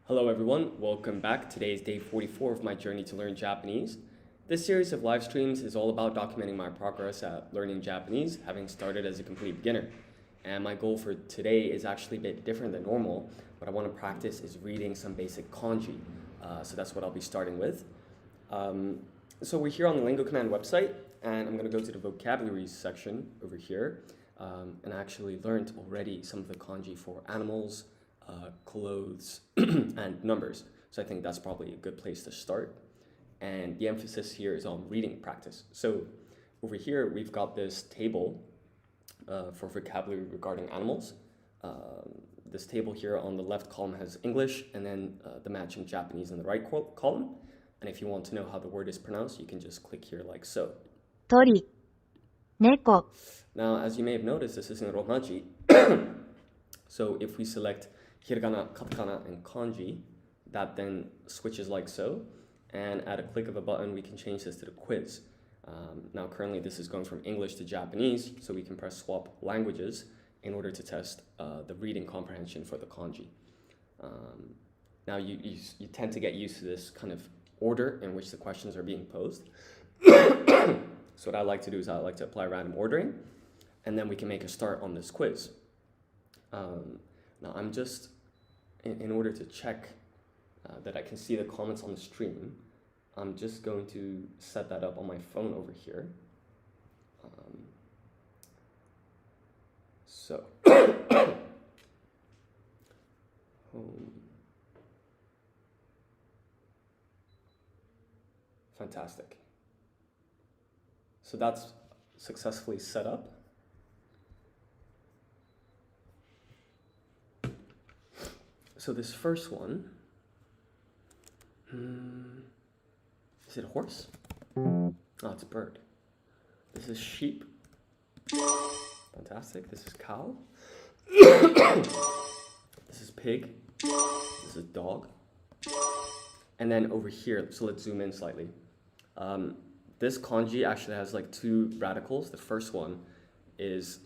Hello everyone, welcome back. Today is day 44 of my journey to learn Japanese. This series of live streams is all about documenting my progress at learning Japanese, having started as a complete beginner. And my goal for today is actually a bit different than normal. What I want to practice is reading some basic kanji. So that's what I'll be starting with. So we're here on the Lingo Command website, and I'm going to go to the vocabulary section over here. And I actually learned already some of the kanji for animals, clothes, and numbers. So I think that's probably a good place to start. And the emphasis here is on reading practice. So over here, we've got this table for vocabulary regarding animals. This table here on the left column has English, and then the matching Japanese in the right column. And if you want to know how the word is pronounced, you can just click here like so. 鳥、猫、 Now, as you may have noticed, this is in Romaji. So if we select hiragana, katakana, and kanji, that then switches like so. And at a click of a button, we can change this to the quiz. Now, currently, this is going from English to Japanese, so we can press swap languages in order to test the reading comprehension for the kanji. Now, you tend to get used to this kind of order in which the questions are being posed. So what I like to do is I like to apply random ordering, and then we can make a start on this quiz. Now, I'm just, in order to check that I can see the comments on the stream, I'm just going to set that up on my phone over here. Home. Fantastic. So that's successfully set up. So this first one, is it a horse? Oh, it's a bird. This is sheep. Fantastic. This is cow. This is pig. This is dog. And then over here, so let's zoom in slightly. This kanji actually has like two radicals. The first one is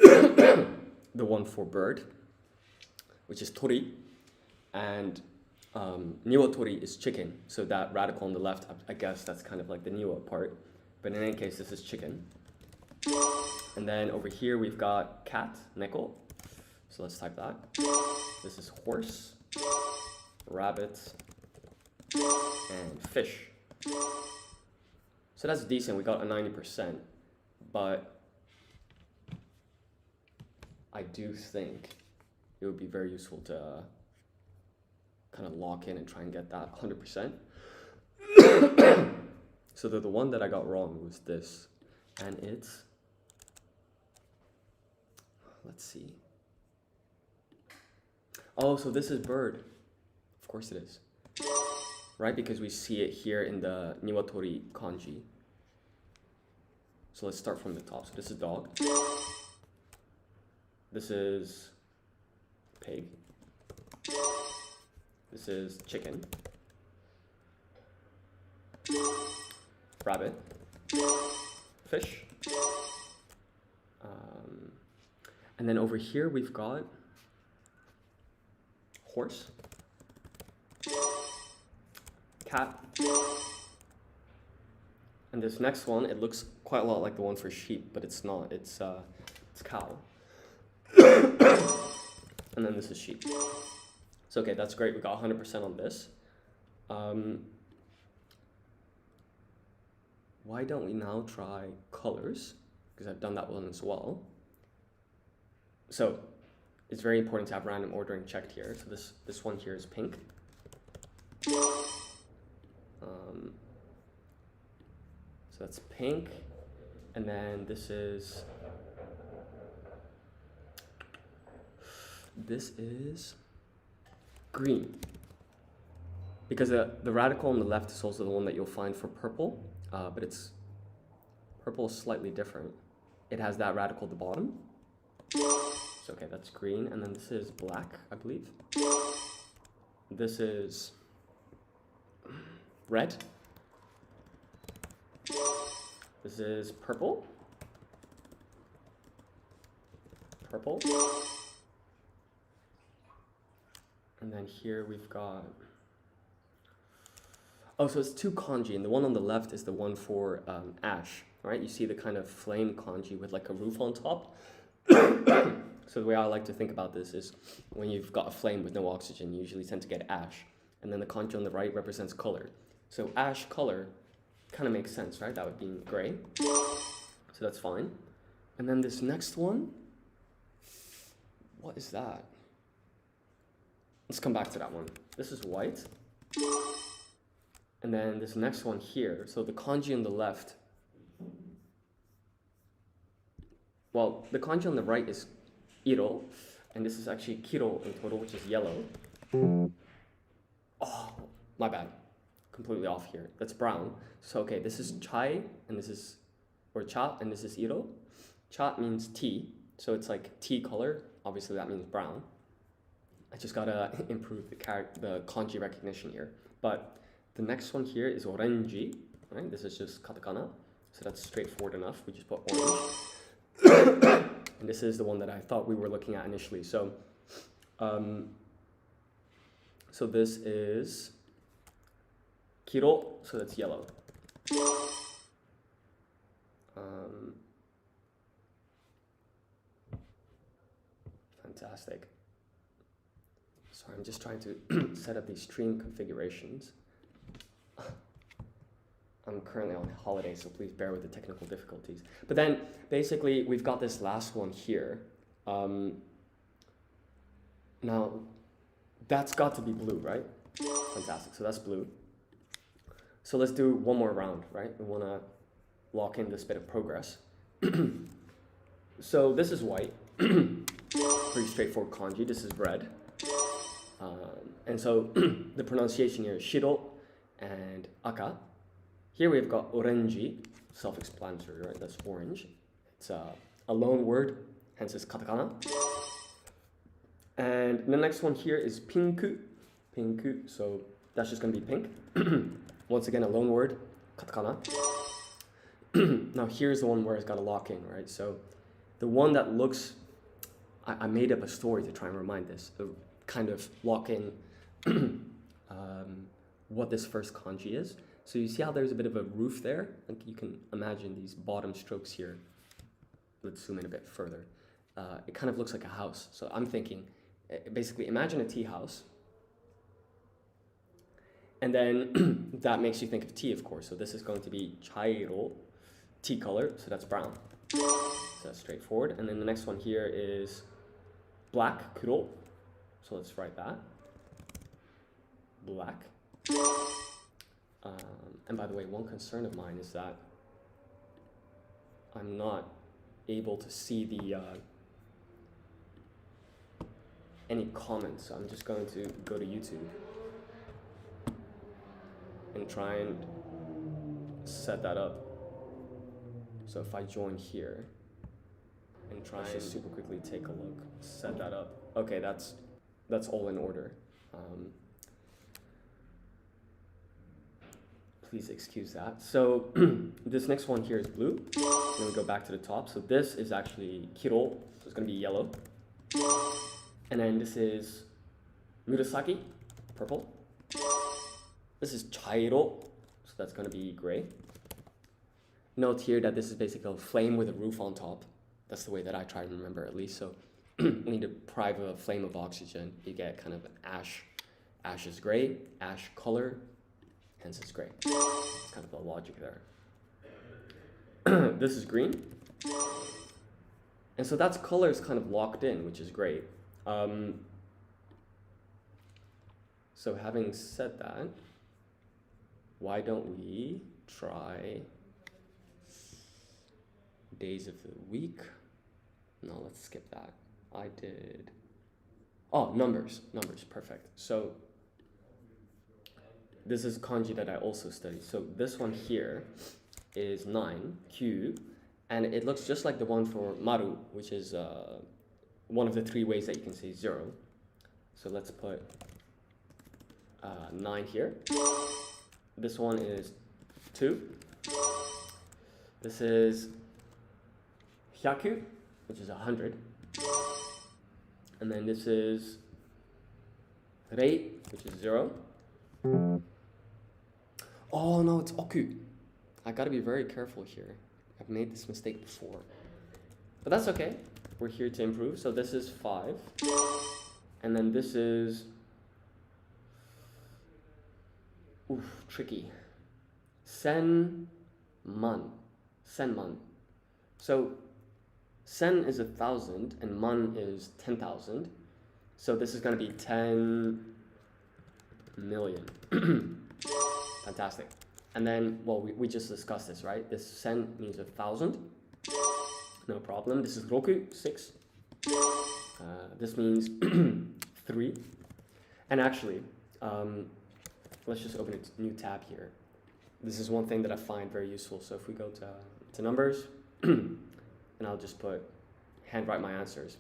the one for bird, which is tori, and niwatori is chicken. So that radical on the left, I guess that's kind of like the niwa part. But in any case, this is chicken. And then over here, we've got cat, neko. So let's type that. This is horse, rabbit, and fish. So that's decent. We got a 90%. But I do think it would be very useful to kind of lock in and try and get that 100%. So the one that I got wrong was this, and it's, let's see. Oh, so this is bird. Of course it is. Right, because we see it here in the niwatori kanji. So let's start from the top. So this is dog. This is pig. This is chicken. Rabbit. Fish. And then over here we've got horse. Cat. And this next one, it looks quite a lot like the one for sheep, but it's not. It's cow. And then this is sheep. So okay, that's great. We got 100% on this. Why don't we now try colors? Because I've done that one as well. So it's very important to have random ordering checked here. So this one here is pink. So that's pink. And then this is green. Because the radical on the left is also the one that you'll find for purple, but purple is slightly different. It has that radical at the bottom. So okay, that's green, and then this is black, I believe. This is red. This is purple. Purple. And then here we've got, oh, so it's two kanji, and the one on the left is the one for ash, right? You see the kind of flame kanji with like a roof on top. So the way I like to think about this is when you've got a flame with no oxygen, you usually tend to get ash. And then the kanji on the right represents color. So ash color kind of makes sense, right? That would be gray. So that's fine. And then this next one, what is that? Let's come back to that one. This is white. And then this next one here, so the kanji on the left, well, the kanji on the right is iro, and this is actually kiro in total, which is yellow. Oh, my bad. Completely off here. That's brown. So, okay, this is chai, and this is, or cha, and this is iro. Cha means tea, so it's like tea color. Obviously, that means brown. I just gotta improve the kanji recognition here. But the next one here is oranji, right? This is just katakana, so that's straightforward enough. We just put orange. And this is the one that I thought we were looking at initially. So, so this is kiro, so that's yellow. Fantastic. Sorry, I'm just trying to set up these stream configurations. I'm currently on holiday, so please bear with the technical difficulties. But then, basically, we've got this last one here. Now, that's got to be blue, right? Fantastic, so that's blue. So let's do one more round, right? We want to lock in this bit of progress. So this is white. Pretty straightforward kanji. This is red. And so the pronunciation here is shiro and aka. Here we've got oranji, self-explanatory, right? That's orange. It's a loan word, hence it's katakana. And the next one here is pinku. Pinku, so that's just going to be pink. Once again, a loan word, katakana. Now here's the one where it's got a lock in, right? So the one that looks, I made up a story to try and remind this, kind of lock in what this first kanji is. So you see how there's a bit of a roof there? Like you can imagine these bottom strokes here. Let's zoom in a bit further. It kind of looks like a house. So I'm thinking, basically imagine a tea house. And then that makes you think of tea, of course. So this is going to be chairo, tea color, so that's brown. So that's straightforward. And then the next one here is black, kuro. So let's write that. Black. And by the way, one concern of mine is that I'm not able to see the any comments. So I'm just going to go to YouTube and try and set that up. So if I join here and try and super quickly take a look, set that up. Okay, that's all in order. Please excuse that. So this next one here is blue. Then we go back to the top. So this is actually kiro, so it's going to be yellow. And then this is murasaki, purple. This is chairo, so that's going to be gray. Note here that this is basically a flame with a roof on top. That's the way that I try to remember, at least. So when you deprive a flame of oxygen, you get kind of an ash. Ash is gray, ash color, hence it's gray. It's kind of the logic there. This is green. And so that's color is kind of locked in, which is great. So having said that, why don't we try days of the week? No, let's skip that. I did, oh, numbers, perfect. So this is kanji that I also studied. So this one here is 9, Q, and it looks just like the one for maru, which is one of the 3 ways that you can say 0. So let's put 9 here. This one is 2. This is hyaku, which is 100. And then this is Rei, which is 0. Oh no, it's oku. I gotta be very careful here. I've made this mistake before. But that's okay. We're here to improve. So this is 5. And then this is... Oof, tricky. Sen man. Sen man. So sen is 1,000 and man is 10,000. So this is going to be 10 million. Fantastic. And then, well, we just discussed this, right? This sen means 1,000. No problem. This is roku, 6. This means 3. And actually, let's just open a new tab here. This is one thing that I find very useful. So if we go to numbers, and I'll just handwrite my answers,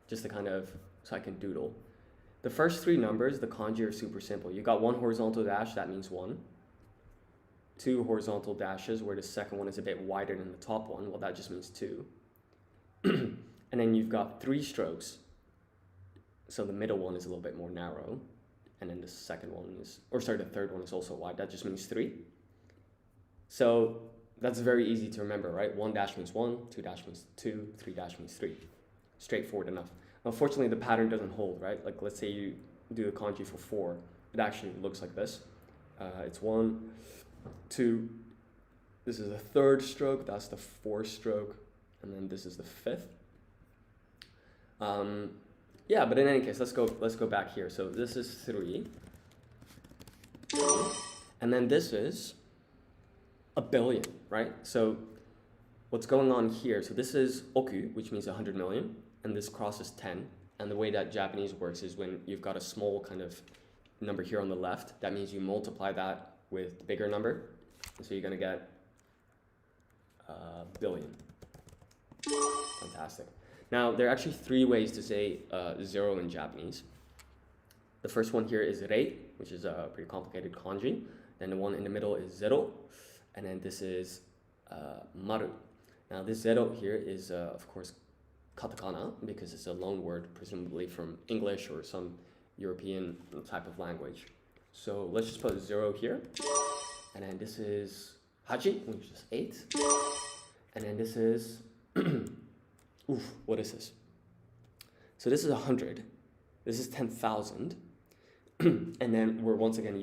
just to kind of, so I can doodle. The first 3 numbers, the kanji are super simple. You got 1 horizontal dash, that means 1. 2 horizontal dashes, where the second one is a bit wider than the top one, well, that just means 2. And then you've got 3 strokes. So the middle one is a little bit more narrow. And then the second one is, the third one is also wide. That just means 3. So that's very easy to remember, right? 1 dash means 1, 2 dash means 2, 3 dash means 3. Straightforward enough. Unfortunately, the pattern doesn't hold, right? Like, let's say you do the kanji for 4. It actually looks like this. It's 1, 2. This is the 3rd stroke. That's the 4th stroke. And then this is the 5th. Yeah, but in any case, let's go back here. So this is 3. And then this is 1 billion, right? So what's going on here? So this is oku, which means 100 million, and this crosses 10. And the way that Japanese works is when you've got a small kind of number here on the left, that means you multiply that with the bigger number. And so you're going to get billion. Fantastic. Now, there are actually 3 ways to say 0 in Japanese. The first one here is rei, which is a pretty complicated kanji. Then the one in the middle is zero. And then this is maru. Now, this zero here is, of course, katakana, because it's a loan word, presumably from English or some European type of language. So let's just put 0 here. And then this is haji, which is 8. And then this is... Oof, what is this? So this is 100. This is 10,000. And then we're once again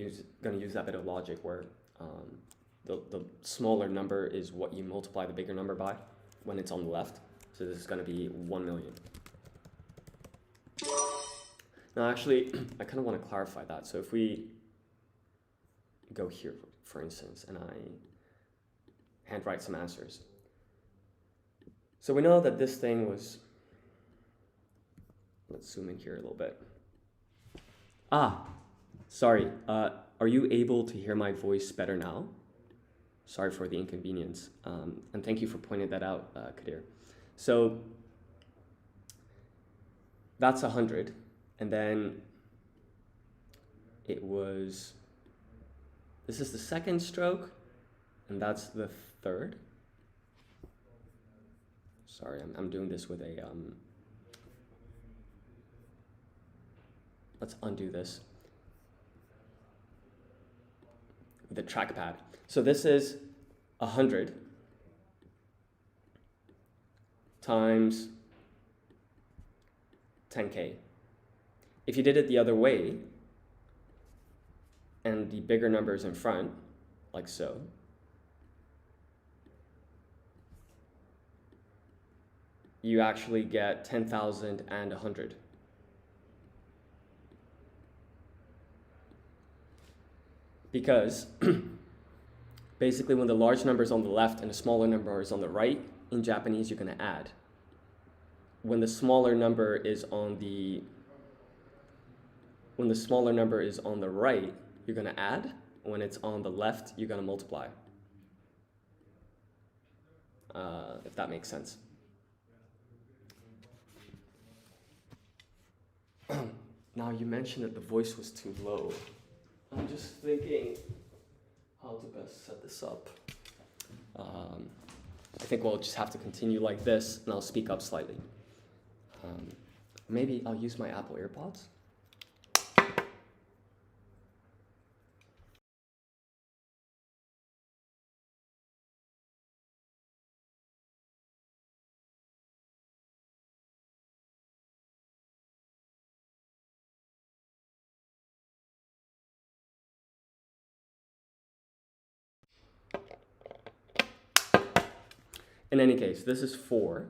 going to use that bit of logic where the smaller number is what you multiply the bigger number by when it's on the left. So this is going to be 1 million. Now actually, I kind of want to clarify that. So if we go here, for instance, and I handwrite some answers. So we know that this thing was, let's zoom in here a little bit. Sorry, are you able to hear my voice better now? Sorry for the inconvenience, and thank you for pointing that out, Kadir. So that's 100, and then it was, this is the 2nd stroke, and that's the 3rd. Sorry, I'm doing this with a, let's undo this with a trackpad. So this is 100 times 10K. If you did it the other way, and the bigger number is in front, like so, you actually get 10,000 and 100. Because basically when the large number is on the left and the smaller number is on the right, in Japanese you're going to add. When the smaller number is on the right, you're going to add. When it's on the left, you're going to multiply. If that makes sense. Now, you mentioned that the voice was too low. I'm just thinking how to best set this up. I think we'll just have to continue like this, and I'll speak up slightly. Maybe I'll use my Apple AirPods. In any case, this is 4.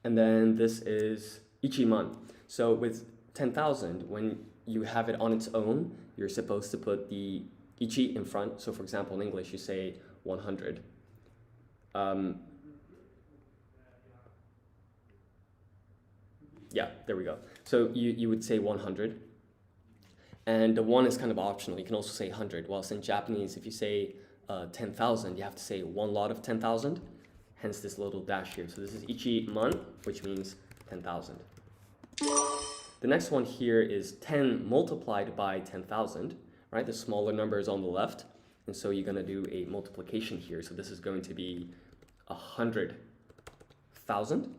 And then this is ichiman. So with 10,000, when you have it on its own, you're supposed to put the ichi in front. So for example, in English, you say 100. Yeah, there we go. So you would say 100. And the 1 is kind of optional. You can also say 100. Whilst in Japanese, if you say 10,000, you have to say one lot of 10,000. Hence this little dash here. So this is ichiman, which means 10,000. The next one here is 10 multiplied by 10,000, right? The smaller number is on the left. And so you're going to do a multiplication here. So this is going to be 100,000.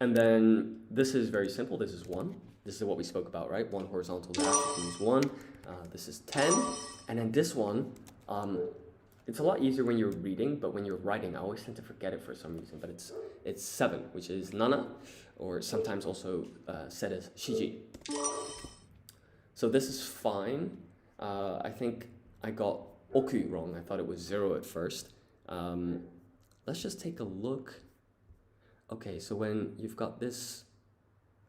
And then this is very simple. This is 1. This is what we spoke about, right? 1 horizontal dash means 1. This is 10. And then this one, it's a lot easier when you're reading, but when you're writing, I always tend to forget it for some reason. But it's 7, which is nana, or sometimes also said as shiji. So this is fine. I think I got oku wrong. I thought it was 0 at first. Let's just take a look. Okay, so when you've got this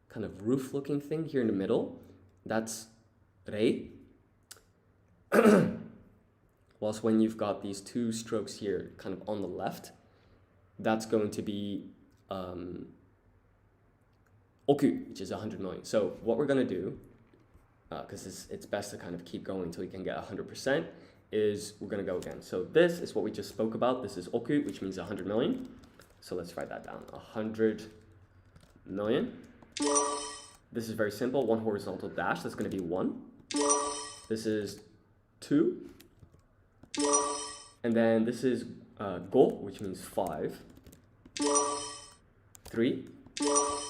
kind of roof-looking thing here in the middle, that's rei. Whilst when you've got these 2 strokes here kind of on the left, that's going to be oku, which is 100 million. So what we're going to do, because it's best to kind of keep going until you can get 100%, is we're going to go again. So this is what we just spoke about. This is oku, which means 100 million. So let's write that down. 100 million. This is very simple. 1 horizontal dash. That's going to be 1. This is 2. And then this is go, which means 5. 3.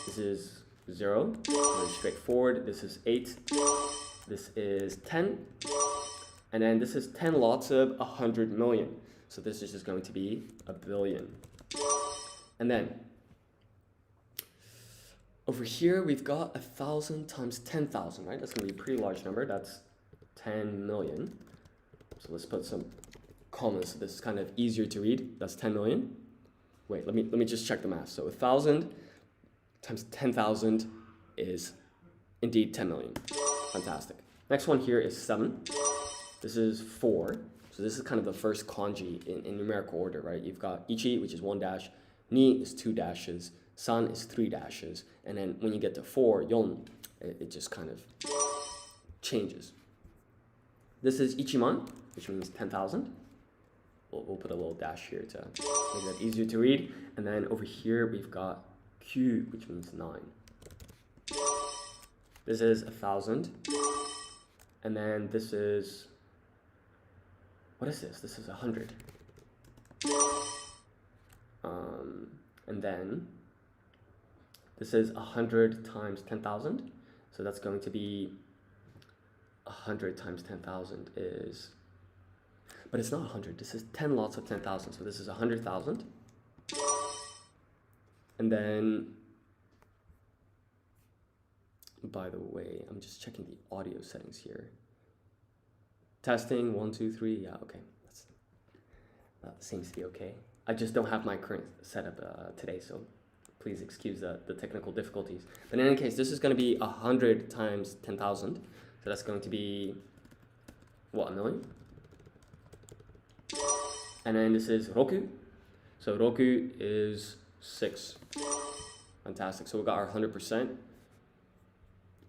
This is 0. Very straightforward. This is 8. This is 10. And then this is 10 lots of 100 million. So this is just going to be a billion. And then over here, we've got 1,000 times 10,000, right? That's going to be a pretty large number. That's 10 million. So let's put some commas so this is kind of easier to read. That's 10 million. Wait, let me just check the math. So 1,000 times 10,000 is indeed 10 million. Fantastic. Next one here is 7. This is 4. So this is kind of the first kanji in numerical order, right? You've got ichi, which is 1 dash. Ni is 2 dashes. San is 3 dashes. And then when you get to 4, yon, it just kind of changes. This is ichiman, which means 10,000. We'll put a little dash here to make that easier to read. And then over here, we've got Q, which means 9. This is 1,000. And then this is, what is this? This is 100. And then this is 100 times 10,000. So that's going to be 100 times 10,000 is, but it's not 100. This is 10 lots of 10,000. So this is 100,000. And then, by the way, I'm just checking the audio settings here. Testing, 1, 2, 3. Yeah, okay. That seems to be okay. I just don't have my current setup today, so please excuse the technical difficulties. But in any case, this is going to be 100 times 10,000. So that's going to be, what, 1 million? And then this is roku. So roku is 6. Fantastic. So we got our 100%.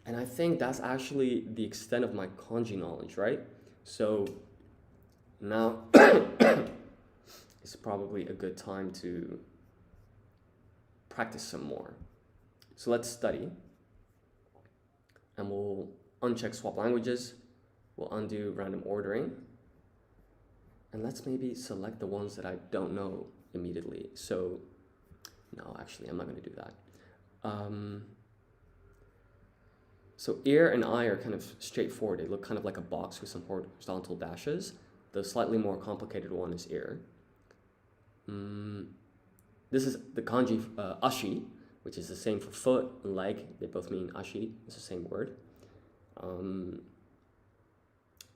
And I think that's actually the extent of my kanji knowledge, right? So now it's probably a good time to practice some more. So let's study. And we'll uncheck swap languages. We'll undo random ordering. And let's maybe select the ones that I don't know immediately. So, no, actually, I'm not going to do that. So ear and eye are kind of straightforward. They look kind of like a box with some horizontal dashes. The slightly more complicated one is ear. This is the kanji ashi, which is the same for foot and leg. They both mean ashi. It's the same word.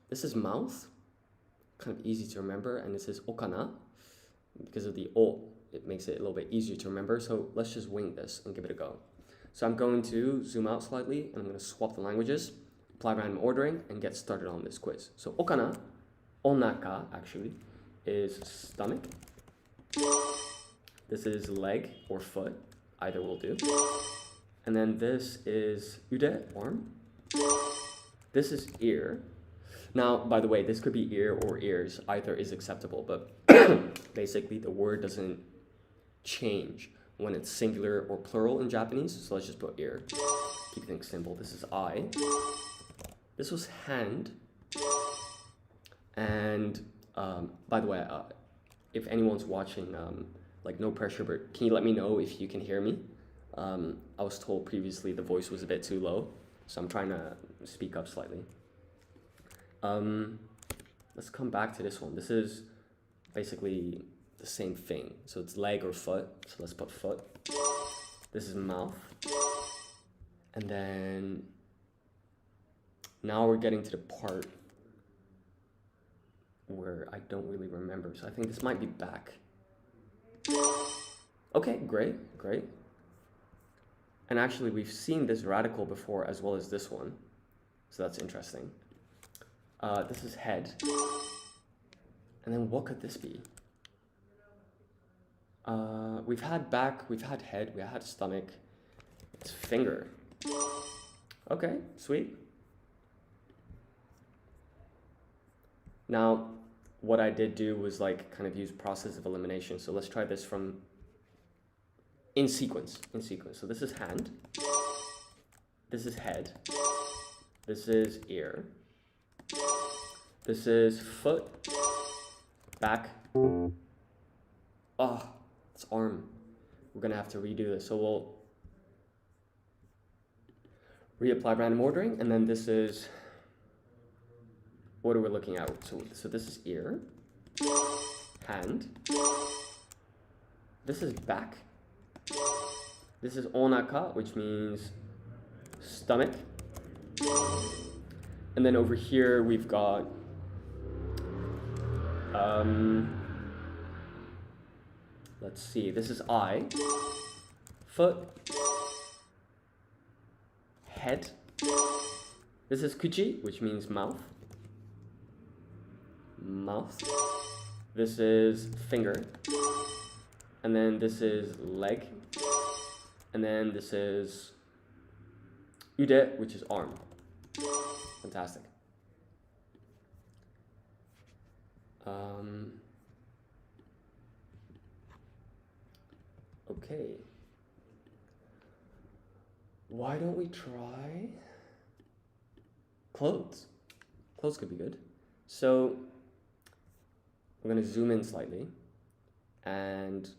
This is mouth. kind of easy to remember, and this is okana. Because of the o, it makes it a little bit easier to remember. So let's just wing this and give it a go. So I'm going to zoom out slightly, and I'm going to swap the languages, apply random ordering, and get started on this quiz. So okana, onaka actually, is stomach. This is leg or foot, either will do. And then this is ude, arm. This is ear. Now, by the way, this could be ear or ears, either is acceptable, but basically the word doesn't change when it's singular or plural in Japanese, so let's just put ear. Keep things simple. This is eye. This was hand. And by the way, if anyone's watching, like no pressure, but can you let me know if you can hear me? I was told previously the voice was a bit too low, so I'm trying to speak up slightly. Let's come back to this one. This is basically the same thing. So it's leg or foot. So let's put foot. This is mouth. And then now we're getting to the part where I don't really remember. So I think this might be back. Okay, great, great. And actually we've seen this radical before as well as this one. So that's interesting. This is head. And then what could this be? We've had back, we've had head, we had stomach. It's finger. Okay, sweet. Now, what I did do was like kind of use process of elimination. So let's try this from in sequence. So this is hand. This is head. This is ear. This is foot, back. Oh, it's arm. We're gonna have to redo this. So we'll reapply random ordering, and then this is, what are we looking at? So this is ear, hand. This is back. This is onaka, which means stomach. And then over here we've got let's see, this is eye, foot, head. This is kuchi, which means mouth. This is finger. And then this is leg. And then this is ude, which is arm. Fantastic. Okay. Why don't we try clothes? Clothes could be good. So I'm going to zoom in slightly, and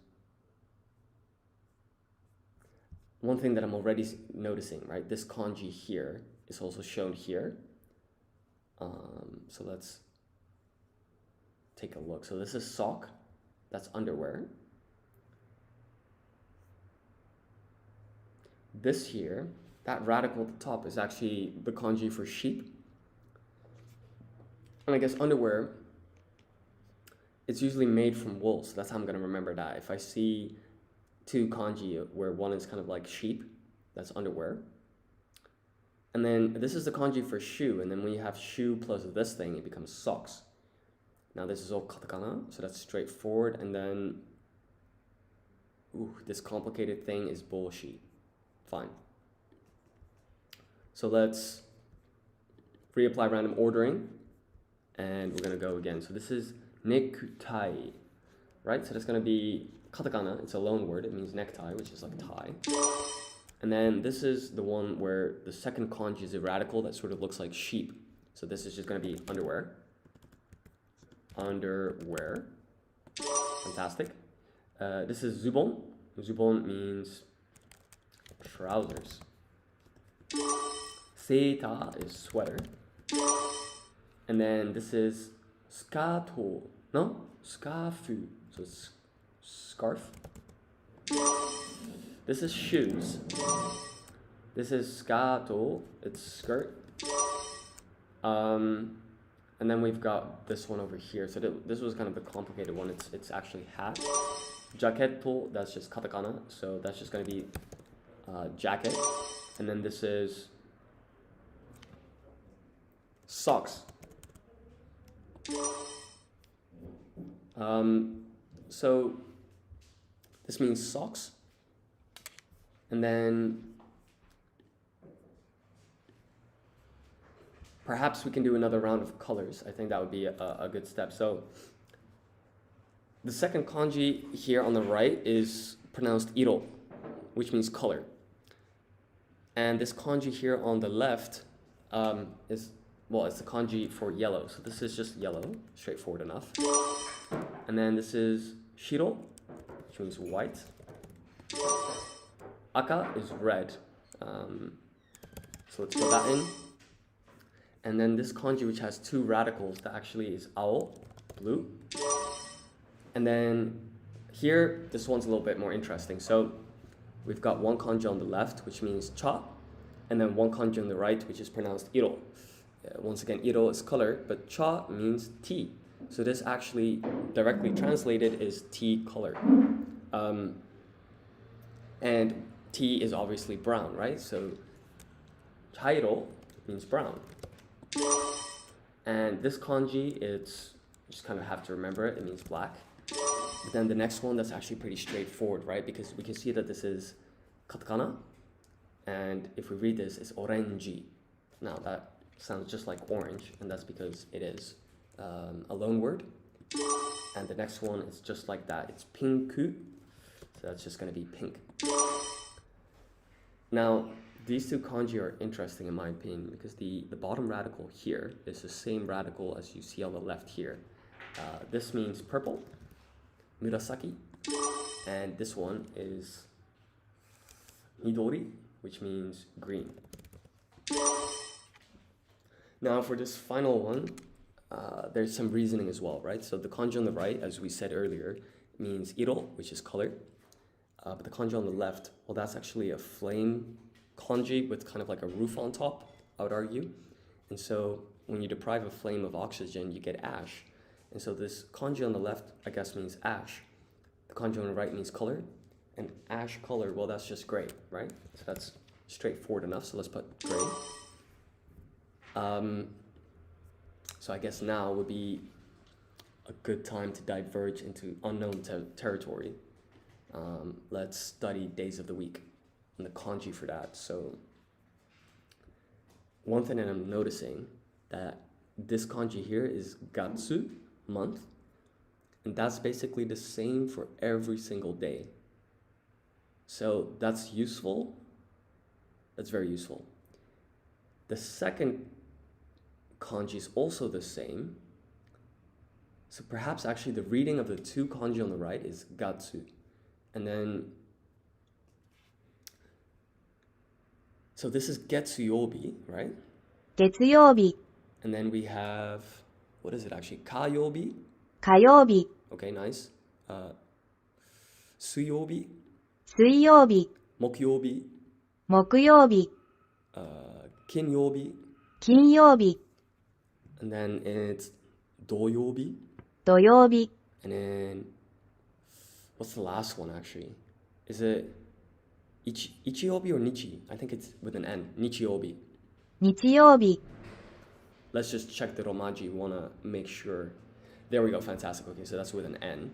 one thing that I'm already noticing, right? This kanji here is also shown here. So let's take a look. So this is sock, that's underwear. This here, that radical at the top is actually the kanji for sheep. And I guess underwear, it's usually made from wool, so that's how I'm gonna remember that. If I see two kanji where one is kind of like sheep, that's underwear. And then this is the kanji for shoe, and then when you have shoe plus this thing, it becomes socks. Now this is all katakana, so that's straightforward, and then, ooh, this complicated thing is bullshit. Fine. So let's reapply random ordering, and we're gonna go again. So this is necktie, right? So that's gonna be katakana, it's a loan word, it means necktie, which is like tie. And then this is the one where the second kanji is a radical that sort of looks like sheep. So this is just gonna be underwear. Underwear. Fantastic. This is zubon. Zubon means trousers. Seita is sweater. And then this is skato. No? Skafu. So it's scarf. This is shoes. This is skato. It's skirt. And And then we've got this one over here. So this was kind of the complicated one. It's actually hat. Jaquetto, that's just katakana. So that's just going to be jacket. And then this is socks. So this means socks. And then perhaps we can do another round of colors. I think that would be a good step. So the second kanji here on the right is pronounced iro, which means color. And this kanji here on the left it's the kanji for yellow. So this is just yellow, straightforward enough. And then this is shiro, which means white. Aka is red. So let's put that in. And then this kanji, which has two radicals, that actually is ao, blue. And then here, this one's a little bit more interesting. So we've got one kanji on the left, which means cha, and then one kanji on the right, which is pronounced iro. Once again, iro is color, but cha means tea. So this actually directly translated is tea color. And tea is obviously brown, right? So chairo means brown. And this kanji, it's you just kind of have to remember it. It means black. But then the next one, that's actually pretty straightforward, right? Because we can see that this is katakana. And if we read this, it's oranji. Now that sounds just like orange, and that's because it is a loan word. And the next one is just like that. It's pinku. So that's just going to be pink. Now, these two kanji are interesting in my opinion because the bottom radical here is the same radical as you see on the left here. This means purple, murasaki, and this one is midori, which means green. Now for this final one, there's some reasoning as well, right? So the kanji on the right, as we said earlier, means iro, which is color. But the kanji on the left, well, that's actually a flame kanji with kind of like a roof on top, I would argue. And so when you deprive a flame of oxygen, you get ash. And so this kanji on the left, I guess, means ash. The kanji on the right means color. And ash color, well, that's just gray, right? So that's straightforward enough. So let's put gray. So I guess now would be a good time to diverge into unknown territory. Let's study days of the week and the kanji for that. So one thing that I'm noticing that this kanji here is gatsu, month, and that's basically the same for every single day. So that's useful. That's very useful. The second kanji is also the same. So perhaps actually the reading of the two kanji on the right is gatsu. And then, so this is getsuyobi, right? 月曜日、 And then we have, what is it actually? Kayobi? 火曜日、 Okay, nice. Suyobi? 水曜日、 Mokyobi? 木曜日、 Kinyobi? 金曜日、 And then it's doyobi? 土曜日、 And then, what's the last one actually? Is it Ichiobi or Nichi? I think it's with an N. Nichiobi. 日曜日、 Let's just check the romaji. We want to make sure. There we go. Fantastic. Okay, so that's with an N.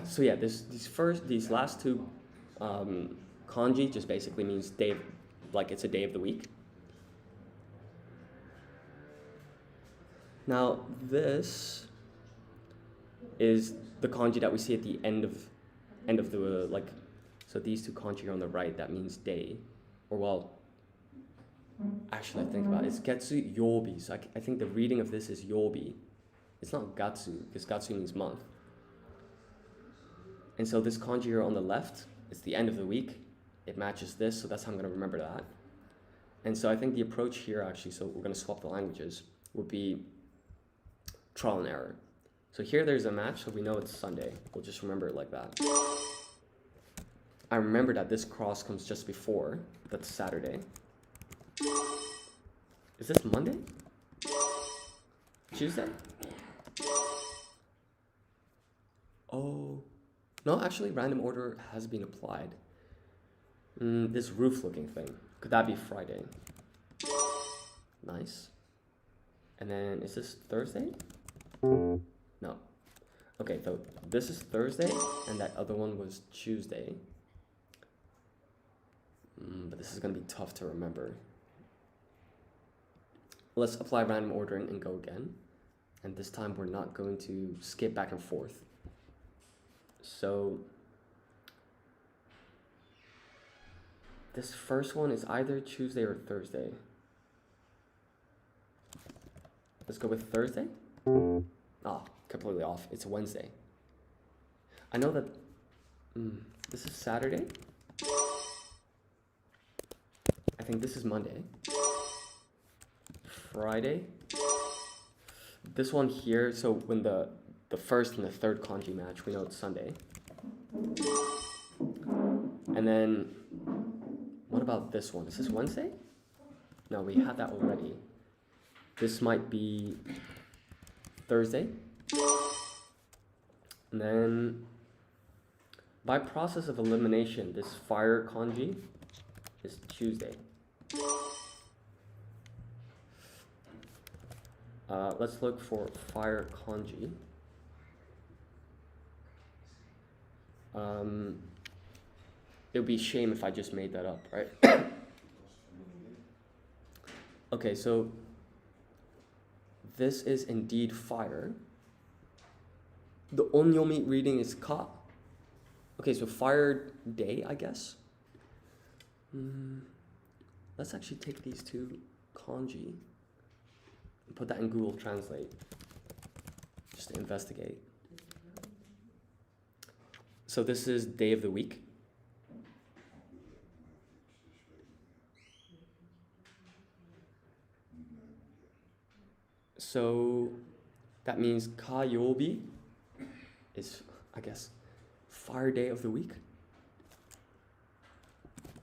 So yeah, these last two kanji just basically means day, like it's a day of the week. Now this is the kanji that we see at the end of the like. So these two kanji are on the right. That means day, or well. Actually, I think about it. It's getsu yobi. So I think the reading of this is yobi. It's not gatsu, because gatsu means month. And so this kanji here on the left, it's the end of the week. It matches this, so that's how I'm going to remember that. And so I think the approach here, actually, so we're going to swap the languages, would be trial and error. So here there's a match, so we know it's Sunday. We'll just remember it like that. I remember that this cross comes just before. That's Saturday. Is this Monday? Tuesday? Oh, no, actually, random order has been applied. This roof looking thing. Could that be Friday? Nice. And then, is this Thursday? No. Okay, so this is Thursday, and that other one was Tuesday. But this is going to be tough to remember. Let's apply random ordering and go again. And this time we're not going to skip back and forth. So this first one is either Tuesday or Thursday. Let's go with Thursday. Ah, completely off. It's Wednesday. I know that this is Saturday. I think this is Monday. Friday. This one here, so when the first and the third kanji match, we know it's Sunday. And then, what about this one? Is this Wednesday? No, we had that already. This might be Thursday. And then, by process of elimination, this fire kanji is Tuesday. Let's look for fire kanji. It would be a shame if I just made that up, right? Okay, so this is indeed fire. The onyomi reading is ka. Okay, so fire day, I guess. Let's actually take these two kanji and put that in Google Translate just to investigate. So this is day of the week. So that means kayobi is, I guess, fire day of the week.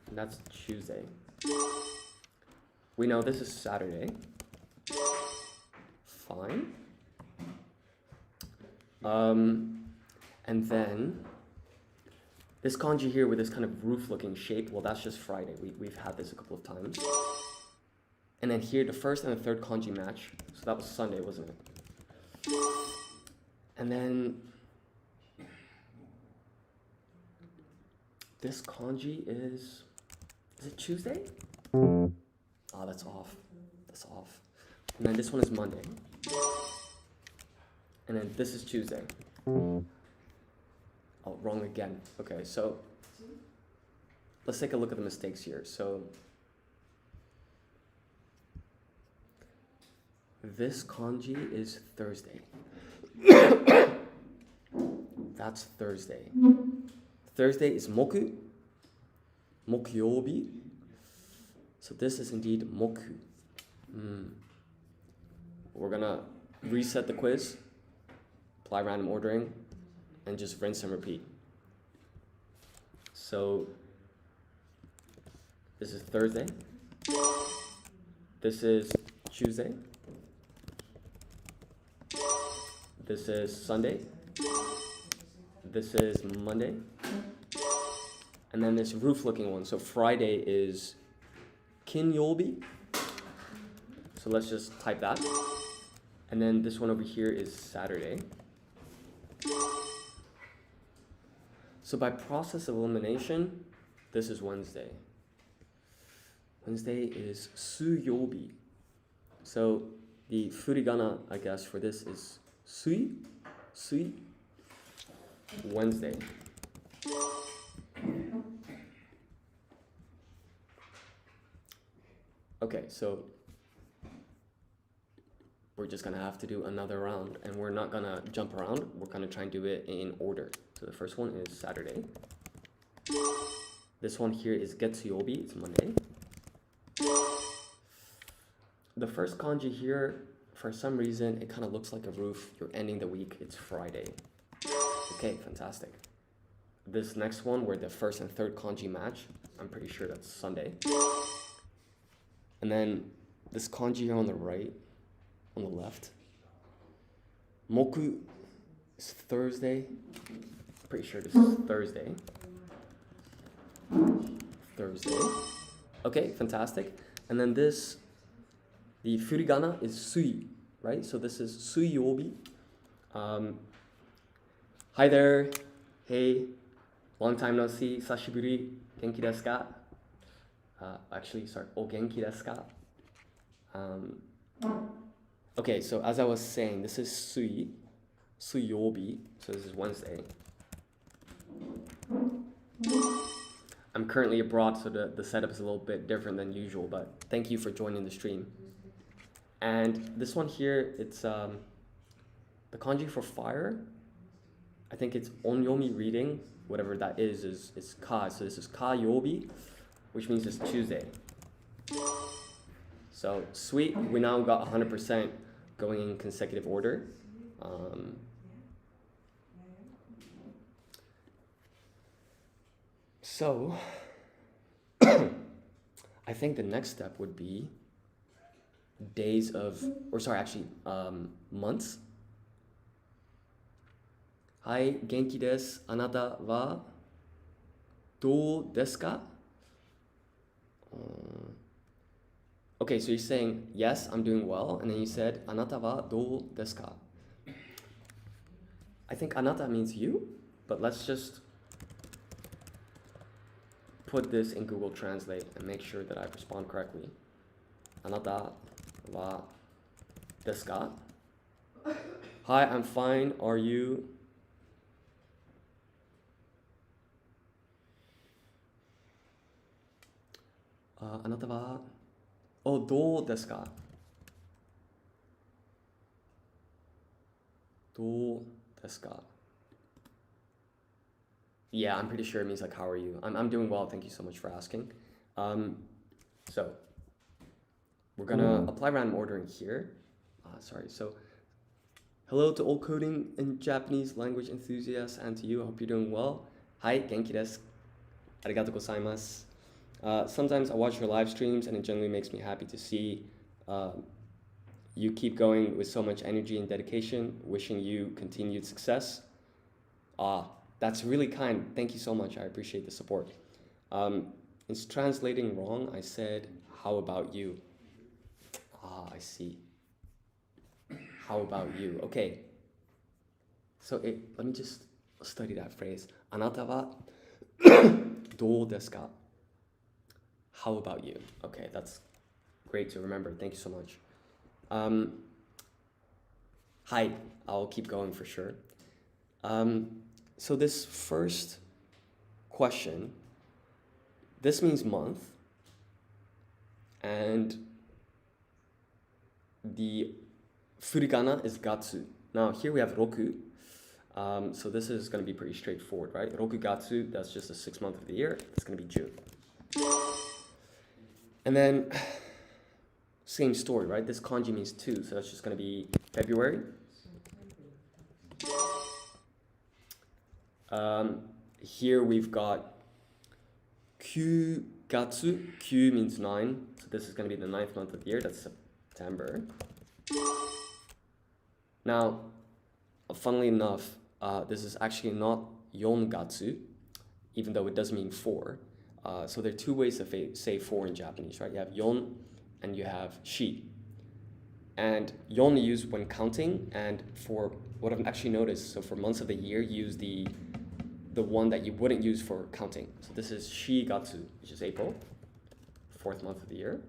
And that's Tuesday. We know this is Saturday. Fine. And then this kanji here with this kind of roof-looking shape, well, that's just Friday. We've had this a couple of times. And then here, the first and the third kanji match. So that was Sunday, wasn't it? And then this kanji is it Tuesday? Oh, that's off. That's off. And then this one is Monday. And then this is Tuesday. Oh, wrong again. Okay, so let's take a look at the mistakes here. So this kanji is Thursday. That's Thursday. Thursday is moku. Mokyobi. So this is indeed moku. We're gonna reset the quiz, apply random ordering, and just rinse and repeat. So this is Thursday. This is Tuesday. This is Sunday. This is Monday. And then this roof looking one. So Friday is kinyobi. So let's just type that. And then this one over here is Saturday. So by process of elimination, this is Wednesday. Wednesday is suyobi. So the furigana, I guess, for this is sui. Wednesday. Okay, so we're just gonna have to do another round, and we're not gonna jump around. We're gonna try and do it in order. So the first one is Saturday. This one here is Getsuyobi, it's Monday. The first kanji here, for some reason, it kind of looks like a roof. You're ending the week, it's Friday. Okay, fantastic. This next one, where the first and third kanji match, I'm pretty sure that's Sunday. And then this kanji here on the right, on the left, Moku is Thursday. Pretty sure this is Thursday. Thursday. Okay, fantastic. And then this, the furigana is sui, right? So this is suiyobi. Hi there. Hey. Long time no see. Sashiburi. Genki desu ka? Actually, sorry. O genki desu ka? Okay, so as I was saying, this is suiyobi. So this is Wednesday. I'm currently abroad, so the setup is a little bit different than usual, but thank you for joining the stream. And this one here, it's the kanji for fire. I think it's onyomi reading, whatever that is ka. So this is ka yobi, which means it's Tuesday. So sweet, we now got 100% going in consecutive order. So I think the next step would be days of, or sorry, actually months. Hi, genki desu. Anata wa dou desu ka? Okay, so you're saying, yes, I'm doing well, and then you said, anata wa dou desu ka? I think anata means you, but let's just put this in Google Translate and make sure that I respond correctly. Anata wa desu ka? Hi, I'm fine. Are you? Anata wa dou desu ka? Dou desu ka? Yeah, I'm pretty sure it means like, how are you? I'm doing well, thank you so much for asking. So we're gonna apply random ordering here. So hello to all coding and Japanese language enthusiasts, and to you, I hope you're doing well. Hi, genki desu. Arigatou gozaimasu. Sometimes I watch your live streams and it generally makes me happy to see you keep going with so much energy and dedication. Wishing you continued success. That's really kind. Thank you so much. I appreciate the support. It's translating wrong. I said, how about you? I see. How about you? Okay. So let me just study that phrase. Anata wa dou desu ka? How about you? Okay, that's great to remember. Thank you so much. Hi, I'll keep going for sure. So this first question, this means month, and the furigana is gatsu. Now here we have roku. So this is going to be pretty straightforward, right? Roku gatsu, that's just the 6th month of the year. It's going to be June. And then, same story, right? This kanji means 2, so that's just going to be February. Here we've got Kyugatsu. Kyu means 9, so this is going to be the 9th month of the year. That's September. Now, funnily enough, this is actually not Yongatsu, even though it does mean 4. So there are 2 ways to say 4 in Japanese, right? You have yon and you have shi. And yon you use when counting, and for what I've actually noticed, so for months of the year, you use the one that you wouldn't use for counting. So this is shigatsu, which is April, 4th month of the year.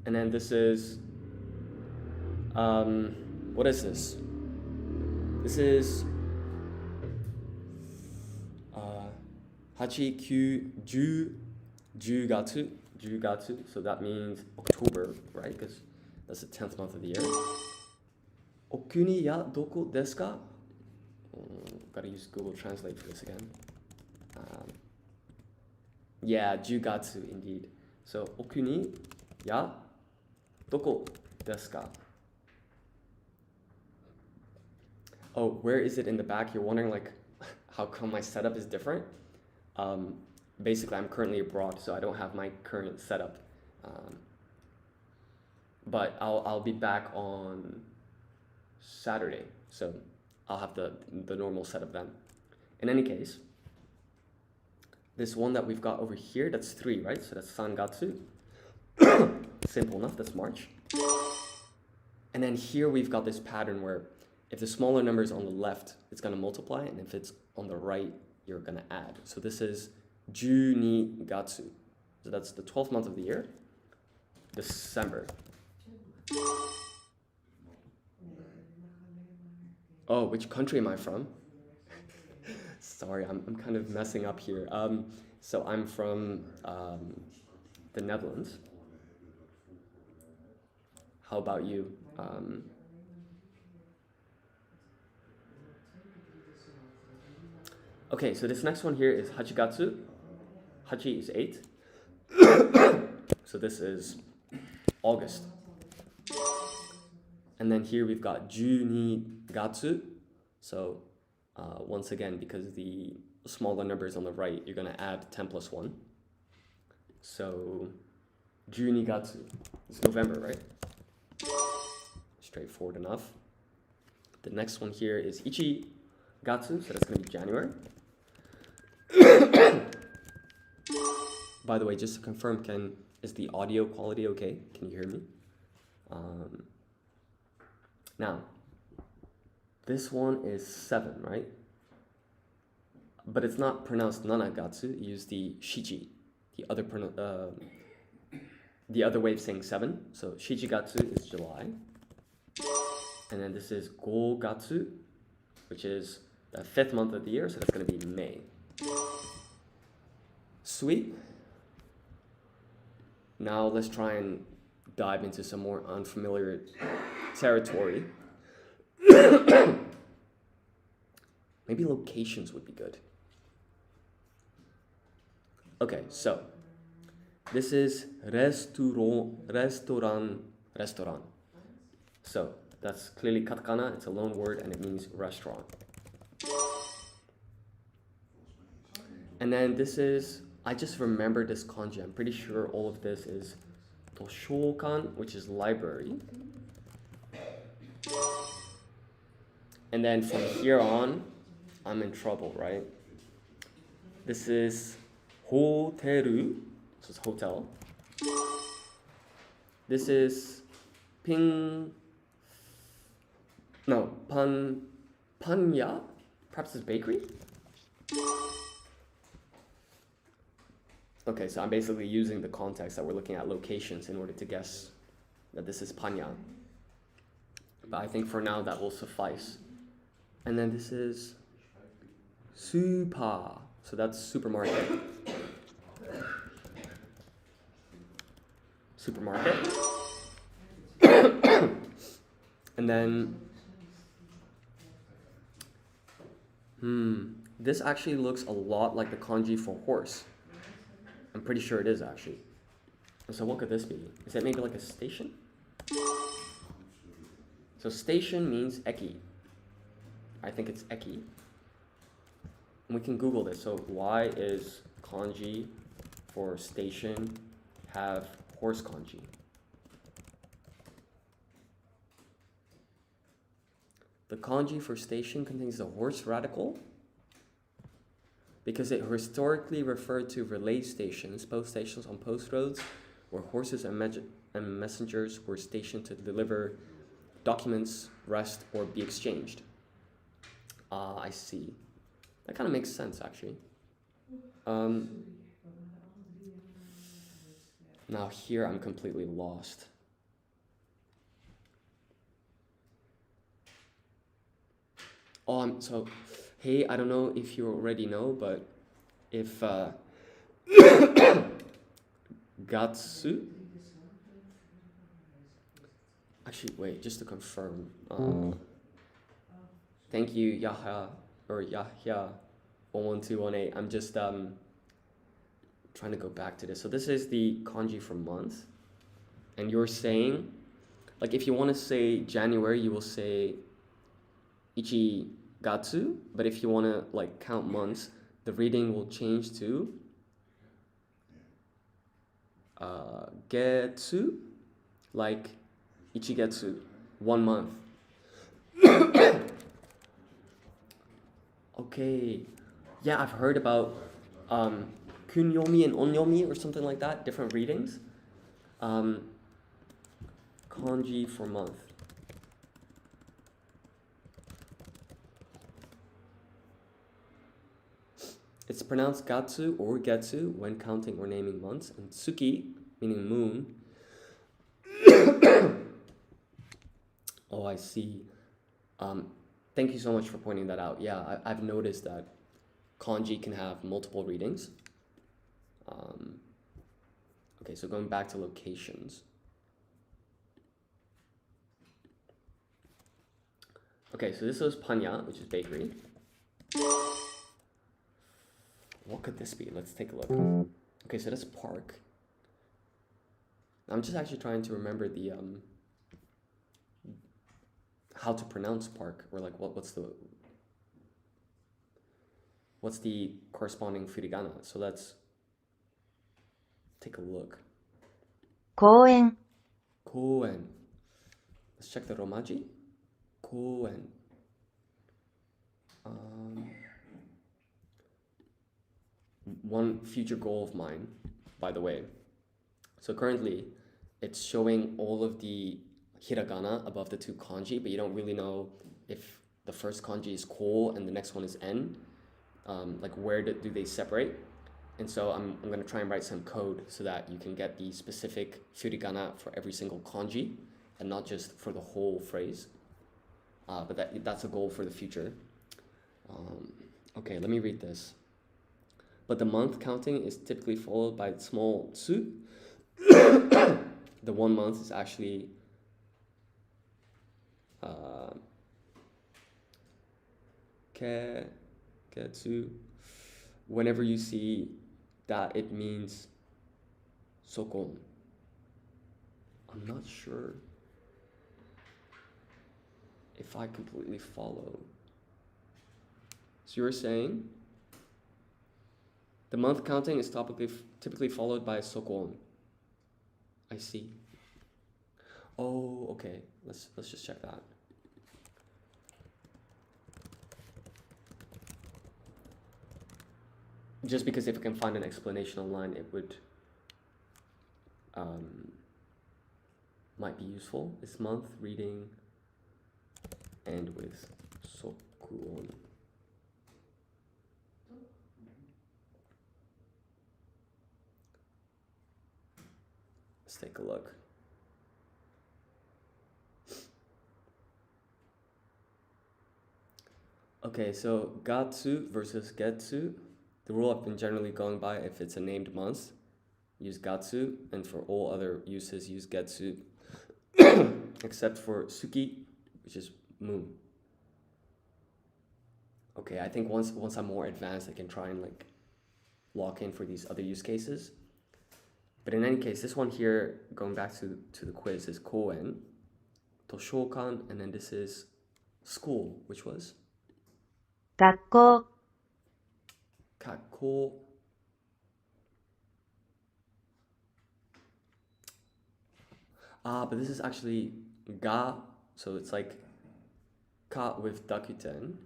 And then this is, what is this? This is Hachi, Kyu, Jugatsu, so that means October, right? Because that's the 10th month of the year. Okuni ya doko desu ka? Gotta use Google Translate for this again. Yeah, Jugatsu indeed. So Okuni ya doko desu ka? Oh, where is it in the back? You're wondering like how come my setup is different? Basically, I'm currently abroad, so I don't have my current setup. But I'll be back on Saturday. So I'll have the normal set of them. In any case, this one that we've got over here, that's 3, right? So that's Sangatsu. Simple enough, that's March. And then here we've got this pattern where if the smaller number is on the left, it's going to multiply, and if it's on the right, you're going to add. So this is Junigatsu. So that's the 12th month of the year, December. Oh, which country am I from? Sorry, I'm kind of messing up here. So I'm from the Netherlands. How about you? Okay, so this next one here is Hachigatsu. Hachi is 8. So this is August. And then here we've got Junigatsu. So once again, because the smaller number is on the right, you're going to add 10 plus 1. So Junigatsu. It's November, right? Straightforward enough. The next one here is Ichigatsu, so that's going to be January. By the way, just to confirm, is the audio quality okay? Can you hear me? Now, this one is 7, right? But it's not pronounced Nanagatsu. You use the Shichi, the other way of saying 7. So Shichigatsu is July. And then this is Gogatsu, which is the 5th month of the year, so that's going to be May. Sweet. Now let's try and dive into some more unfamiliar territory. Maybe locations would be good. Okay, so this is restaurant. So that's clearly katakana, it's a loan word, and it means restaurant. And then this is, I just remembered this kanji. I'm pretty sure all of this is toshokan, which is library. And then from here on, I'm in trouble, right? This is hoteru, so it's hotel. This is panya, perhaps it's bakery? Okay, so I'm basically using the context that we're looking at locations in order to guess that this is panya. But I think for now that will suffice. And then this is super, so that's supermarket. Supermarket. And then, this actually looks a lot like the kanji for horse. I'm pretty sure it is actually. So what could this be? Is it maybe like a station? So station means eki. I think it's eki. And we can Google this. So why is kanji for station have horse kanji? The kanji for station contains the horse radical because it historically referred to relay stations, post stations on post roads, where horses and messengers were stationed to deliver documents, rest, or be exchanged. I see. That kind of makes sense, actually. Now here I'm completely lost. So, hey, I don't know if you already know, but if Gatsu. Actually, wait, just to confirm. Thank you, Yahya 11218. I'm just trying to go back to this. So this is the kanji for month, and you're saying, like, if you want to say January, you will say Ichigatsu, but if you want to like count months, the reading will change to Getsu, like Ichigetsu, 1 month. Okay. Yeah, I've heard about kunyomi and onyomi or something like that, different readings. Um, kanji for month. It's pronounced gatsu or getsu when counting or naming months, and tsuki, meaning moon. Oh, I see. Thank you so much for pointing that out. Yeah, I've noticed that kanji can have multiple readings. Okay, so going back to locations. Okay, so this was Panya, which is bakery. What could this be? Let's take a look. Okay, so that's park. I'm just actually trying to remember the how to pronounce park, or like what's the corresponding furigana. So let's take a look. 公園 Koen. Let's check the romaji. Koen. One future goal of mine, by the way. So currently, it's showing all of the hiragana above the two kanji, but you don't really know if the first kanji is ko and the next one is en. Like where do they separate? And so I'm going to try and write some code so that you can get the specific furigana for every single kanji and not just for the whole phrase. But that's a goal for the future. Okay, let me read this. But the month counting is typically followed by small tsu. The 1 month is actually ketsu. Whenever you see that, it means sokon. I'm not sure if I completely follow. So you're saying the month counting is typically followed by sokon. I see. Oh, okay. Let's just check that. Just because if I can find an explanation online, it would might be useful. This month reading end with sokuon. Let's take a look. Okay, so gatsu versus getsu. The rule I've been generally going by, if it's a named month, use gatsu, and for all other uses, use getsu, except for tsuki, which is moon. Okay, I think once I'm more advanced, I can try and like lock in for these other use cases. But in any case, this one here, going back to the quiz, is koen, toshokan, and then this is school, which was 学校 kakko. But this is actually ga, so it's like ka with dakuten,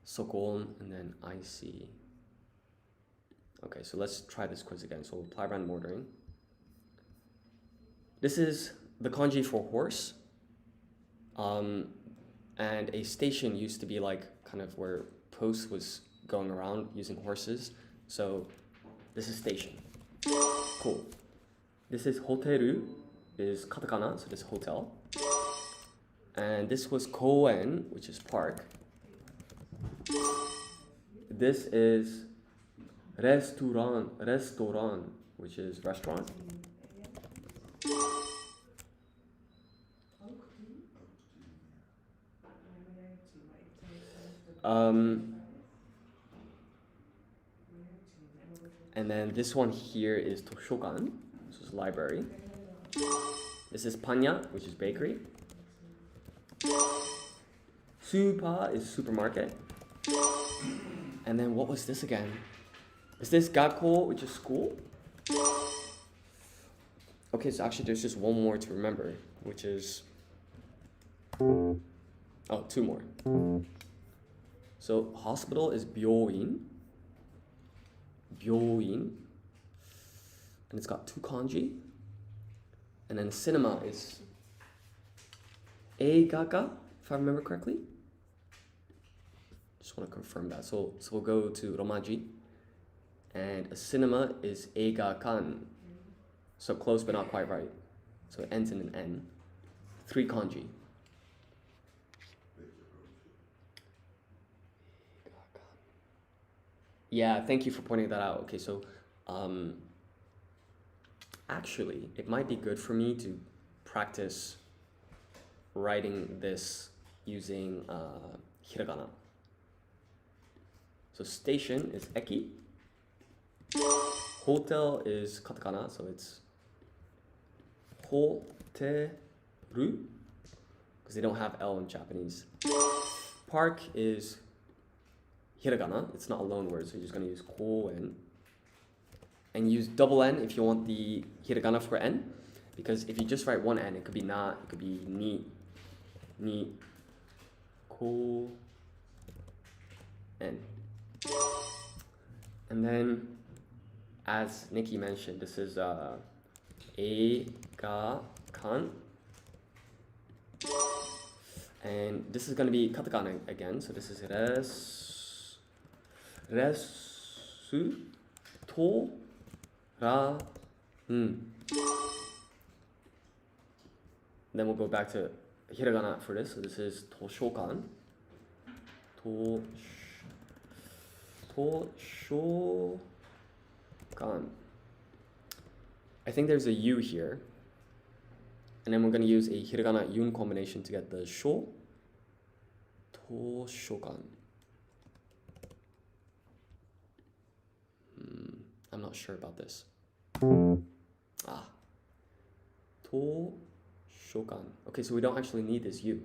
sokon, and then ic. Okay, so let's try this quiz again. So we'll apply random ordering. This is the kanji for horse. And a station used to be like kind of where post was going around using horses. So this is station. Cool. This is hoteru, is katakana, so this is hotel. And this was koen, which is park. This is restaurant, which is restaurant. And then this one here is toshokan, this is library. This is panya, which is bakery. Super is supermarket. And then what was this again? Is this gakko, which is school? Okay, so actually there's just one more to remember, which is Oh, two more. So hospital is byoin. Byoin. And it's got two kanji. And then cinema is eigaga, if I remember correctly. Just want to confirm that. So we'll go to Romaji. And a cinema is eigakan. So close but not quite right. So it ends in an N. Three kanji. Yeah, thank you for pointing that out. Okay, so actually, it might be good for me to practice writing this using hiragana. So station is eki. Hotel is katakana, so it's hoteru, because they don't have L in Japanese. Park is hiragana, it's not a loan word, so you're just going to use koen. And use double N if you want the hiragana for N, because if you just write one N, it could be na, it could be ni, ko, N. And then, as Nikki mentioned, this is eiga kan. And this is going to be katakana again, so this is resu, to, ra, Then we'll go back to hiragana for this. So this is toshokan. Toshokan. I think there's a U here. And then we're going to use a hiragana yun combination to get the sho. Toshokan. I'm not sure about this. Toshokan. Okay, so we don't actually need this U.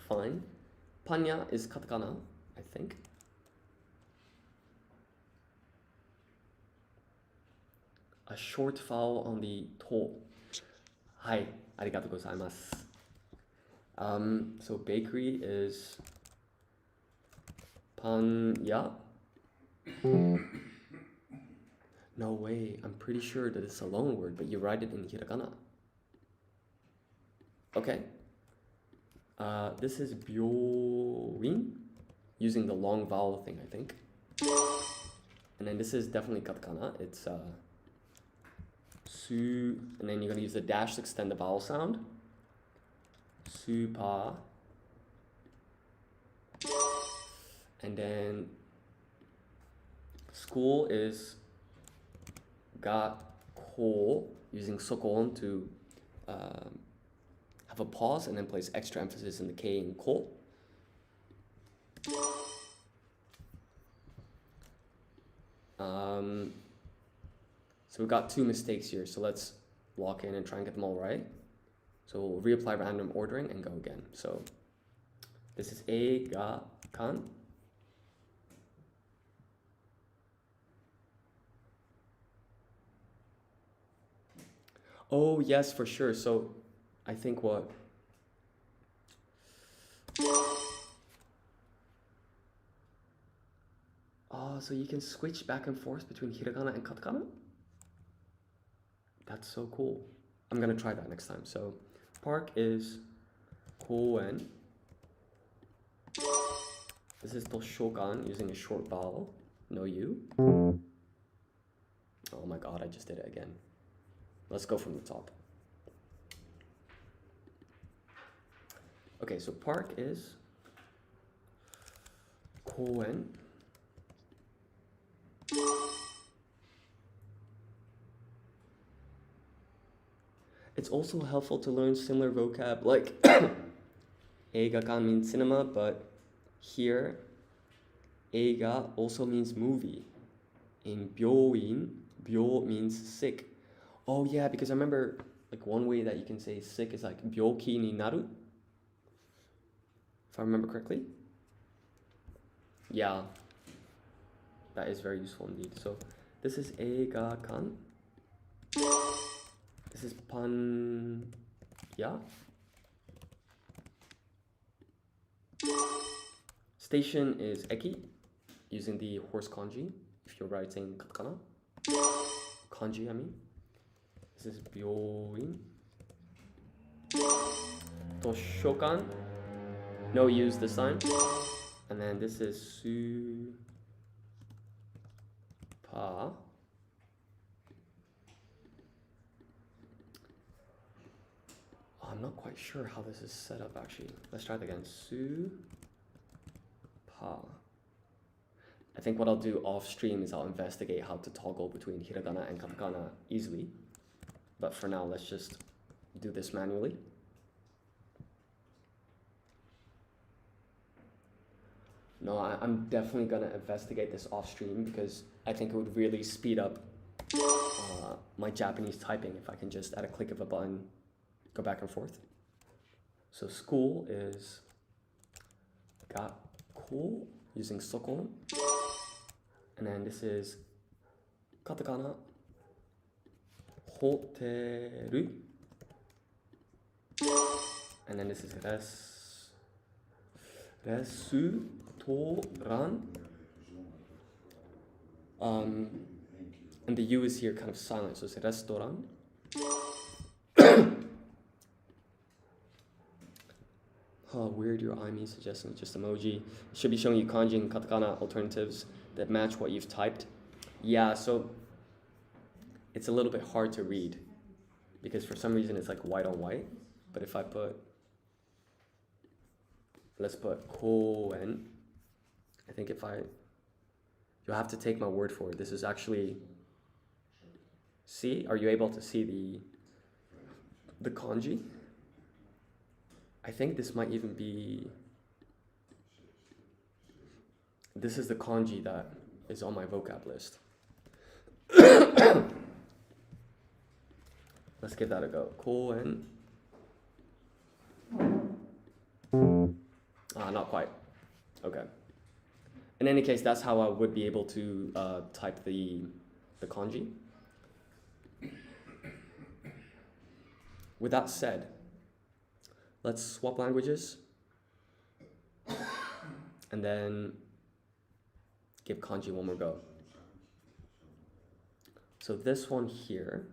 Fine. Panya is katakana, I think. A short vowel on the to. Hai, arigatou gozaimasu. So bakery is panya. No way, I'm pretty sure that it's a loan word, but you write it in hiragana. Okay. This is byoin, using the long vowel thing, I think. And then this is definitely katakana. It's su, and then you're going to use the dash to extend the vowel sound. Supa. And then school is gakko, using sokon to have a pause and then place extra emphasis in the K in ko. So we've got two mistakes here, so let's lock in and try and get them all right. So we'll reapply random ordering and go again. So this is eiga kan. Oh yes, for sure. So I think what? Oh, so you can switch back and forth between hiragana and katakana? That's so cool. I'm gonna try that next time. So park is koen. This is toshokan, using a short vowel. No U. Oh my god, I just did it again. Let's go from the top. Okay, so park is koen. It's also helpful to learn similar vocab, like eigakan means cinema, but here eiga also means movie. In byoin, byo means sick. Oh yeah, because I remember like one way that you can say sick is like byoki ni naru, if I remember correctly. Yeah, that is very useful indeed. So this is eiga kan. This is pan, yeah. Station is eki, using the horse kanji, if you're writing katakana. Kanji, I mean. This is byoin. Toshokan, no use this time. And then this is su-pa. I'm not quite sure how this is set up actually. Let's try it again. Su-pa. I think what I'll do off stream is I'll investigate how to toggle between hiragana and katakana easily. But for now, let's just do this manually. No, I'm definitely gonna investigate this off stream because I think it would really speed up my Japanese typing if I can just at a click of a button go back and forth. So school is gakko using sokon, and then this is katakana hoteru, and then this is restoran. And the U is here kind of silent, so it's restaurant. Oh, weird, your IME suggesting just emoji. It should be showing you kanji and katakana alternatives that match what you've typed. Yeah, so it's a little bit hard to read because for some reason it's like white on white. But if I put, let's put koen, I think you'll have to take my word for it. This is actually, see, are you able to see the kanji? I think this might even be, this is the kanji that is on my vocab list. Let's give that a go. Koen. Not quite. Okay. In any case, that's how I would be able to type the kanji. With that said, let's swap languages and then give kanji one more go. So this one here,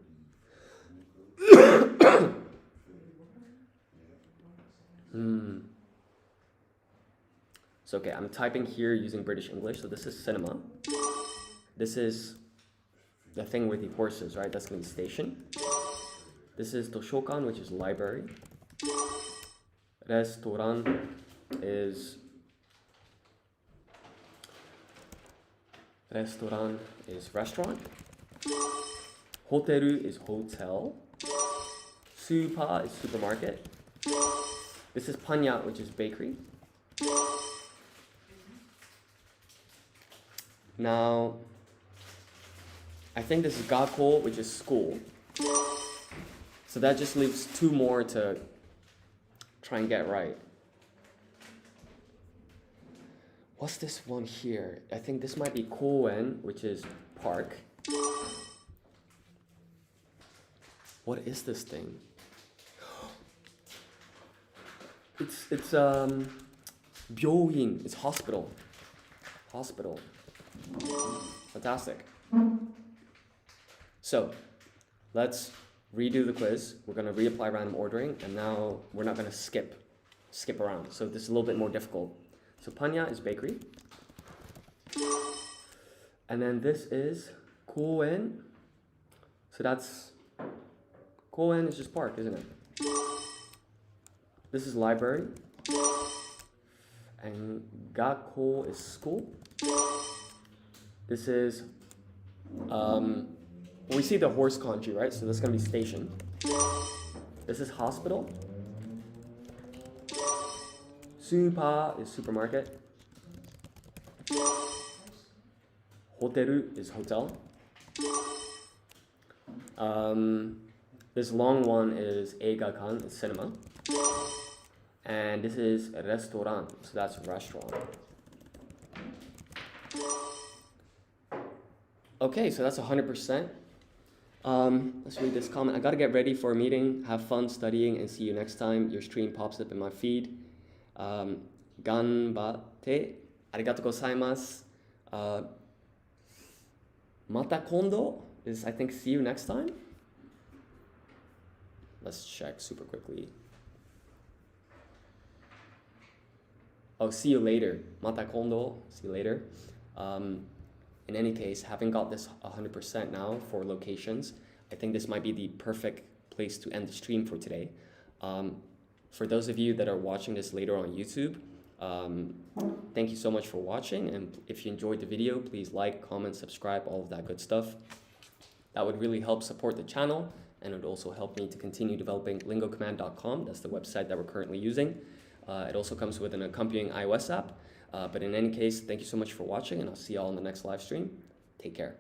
So okay, I'm typing here using British English. So this is cinema. This is the thing with the horses, right? That's gonna be station. This is toshokan, which is library. Restaurant is restaurant. Hoteru is hotel. Supa is supermarket. This is panya, which is bakery. Now, I think this is gakko, which is school. So that just leaves two more to try and get right. What's this one here? I think this might be koen, which is park. What is this thing? It's byoin. It's hospital. Hospital. Fantastic. So, let's redo the quiz. We're going to reapply random ordering, and now we're not going to skip around. So this is a little bit more difficult. So panya is bakery. And then this is koen. So that's, koen is just park, isn't it? This is library. And gakko is school. This is, we see the horse kanji, right? So this is going to be station. This is hospital. Supa is supermarket. Hoteru is hotel. This long one is eigakan, it's cinema. And this is restaurant, so that's restaurant. Okay, so that's 100%. Let's read this comment. I gotta get ready for a meeting. Have fun studying and see you next time. Your stream pops up in my feed. ganbatte. Arigatou gozaimasu. Mata kondo is, I think, see you next time. Let's check super quickly. Oh, see you later. Mata kondo. See you later. In any case, having got this 100% now for locations, I think this might be the perfect place to end the stream for today. For those of you that are watching this later on YouTube, thank you so much for watching. And if you enjoyed the video, please like, comment, subscribe, all of that good stuff. That would really help support the channel, and it would also help me to continue developing lingocommand.com. That's the website that we're currently using. It also comes with an accompanying iOS app. But in any case, thank you so much for watching, and I'll see you all in the next live stream. Take care.